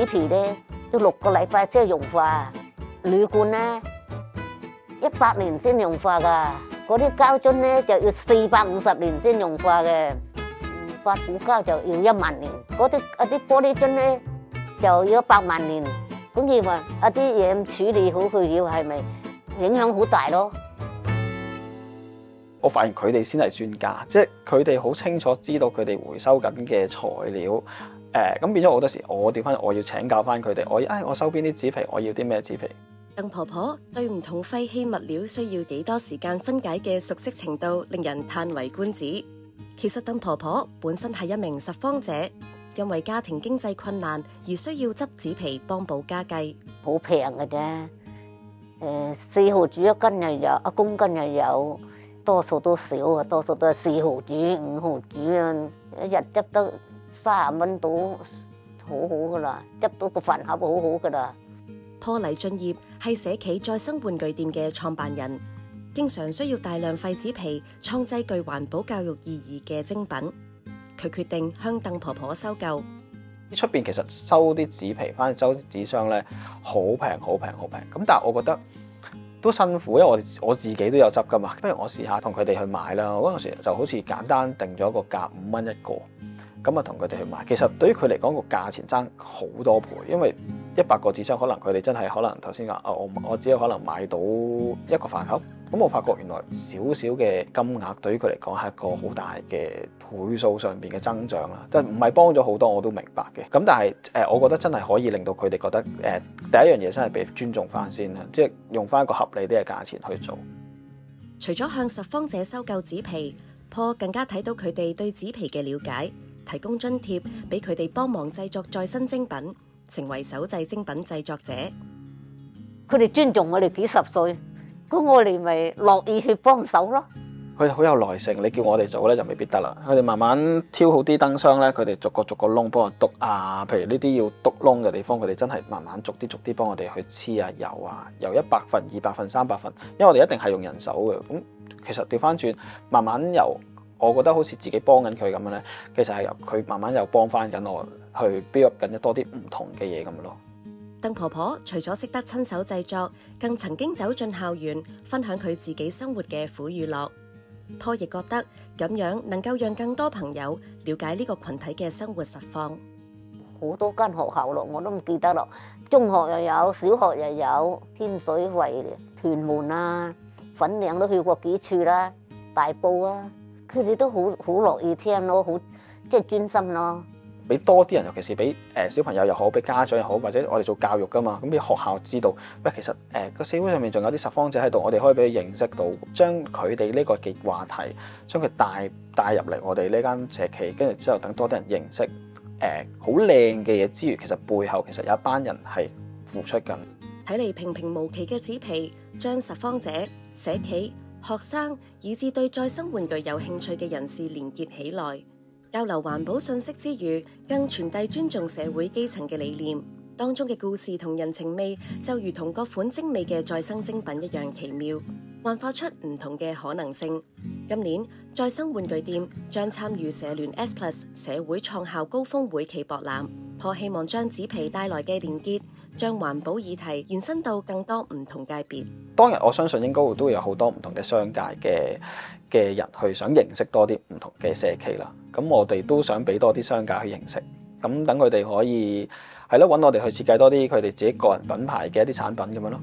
紙皮咧要6個禮拜先融化，鋁罐咧100年先融化㗎，嗰啲膠樽咧就要450年先融化嘅，發泡膠就要1萬年，嗰啲玻璃樽咧就要100萬年，咁要話啲嘢處理好佢要係咪影響好大咯？我發現佢哋先係專家，即係佢哋好清楚知道佢哋回收緊嘅材料，咁變咗好多時我調翻我要請教翻佢哋，我收邊啲紙皮，我要啲咩紙皮。鄧婆婆對唔同廢棄物料需要幾多時間分解嘅熟悉程度，令人嘆為觀止。其實鄧婆婆本身係一名拾荒者，因為家庭經濟困難而需要執紙皮幫補家計。好平嘅啫，4毫紙一斤又有，1公斤又有，多數都少啊，多數都係4毫紙、5毫紙啊，一日執得30蚊到，好好噶啦，執到個飯盒好好噶啦。破黎俊業係社企再生玩具店嘅創辦人，經常需要大量廢紙皮創製具環保教育意義嘅精品。佢決定向鄧婆婆收購。出邊其實收啲紙皮翻去收啲紙箱咧，好平好平好平。咁但係我覺得都辛苦，因為我自己都有執噶嘛。不如我試下同佢哋去買啦。嗰陣時就好似簡單定咗個價5蚊一個。咁啊，同佢哋去買，其實對於佢嚟講個價錢爭好多倍，因為100個紙箱，可能佢哋真係可能頭先話我只有可能買到1個飯盒，咁我發覺原來少少嘅金額對於佢嚟講係一個好大嘅倍數上邊嘅增長啦，但唔係幫咗好多，我都明白嘅。咁但係我覺得真係可以令到佢哋覺得第一樣嘢真係被尊重翻先啦，即係用翻一個合理啲嘅價錢去做。除咗向拾荒者收購紙皮，Paul更加睇到佢哋對紙皮嘅了解。提供津貼俾佢哋幫忙製作再生精品，成為手製精品製作者。佢哋尊重我哋幾十歲，咁我哋咪樂意去幫手咯。佢哋好有耐性，你叫我哋做咧就未必得啦。佢哋慢慢挑好啲燈箱咧，佢哋逐個窿幫我篤啊。譬如呢啲要篤窿嘅地方，佢哋真係慢慢逐啲幫我哋去黐啊油啊，由100份、200份、300份，因為我哋一定係用人手嘅。咁其實調翻轉，慢慢由我覺得好似自己幫緊佢咁樣咧，其實係由佢慢慢又幫翻緊我，去 build up 緊多啲唔同嘅嘢咁咯。鄧婆婆除咗識得親手製作，更曾經走進校園，分享佢自己生活嘅苦與樂。Paul亦覺得咁樣能夠讓更多朋友了解呢個群體嘅生活實況。好多間學校咯，我都唔記得咯。中學又有，小學又有，天水圍、屯門啊、粉嶺都去過幾處啦，大埔啊。佢哋都好樂意聽咯，好即係專心咯。俾多啲人，尤其是俾小朋友又好，俾家長又好，或者我哋做教育噶嘛，咁俾學校知道，喂，其實個社會上面仲有啲拾荒者喺度，我哋可以俾佢認識到，將佢哋呢個嘅話題，將佢帶入嚟我哋呢間社企，跟住之後等多啲人認識好靚嘅嘢之餘，其實背後其實有一班人係付出緊。睇嚟平平無奇嘅紙皮，將拾荒者、社企、學生以至對再生玩具有興趣嘅人士連結起來，交流環保信息之餘，更傳遞尊重社會基層嘅理念。當中嘅故事同人情味，就如同各款精美嘅再生精品一樣奇妙，幻化出唔同嘅可能性。今年再生玩具店將參與社聯 S+ 社會創校高峰會暨博覽，Paul希望將紙皮帶來嘅連結，將環保議題延伸到更多唔同界別。當日我相信應該都會有好多唔同嘅商界嘅人去想認識多啲唔同嘅社企啦。咁我哋都想俾多啲商界去認識，咁等佢哋可以係咯揾我哋去設計多啲佢哋自己個人品牌嘅一啲產品咁樣咯。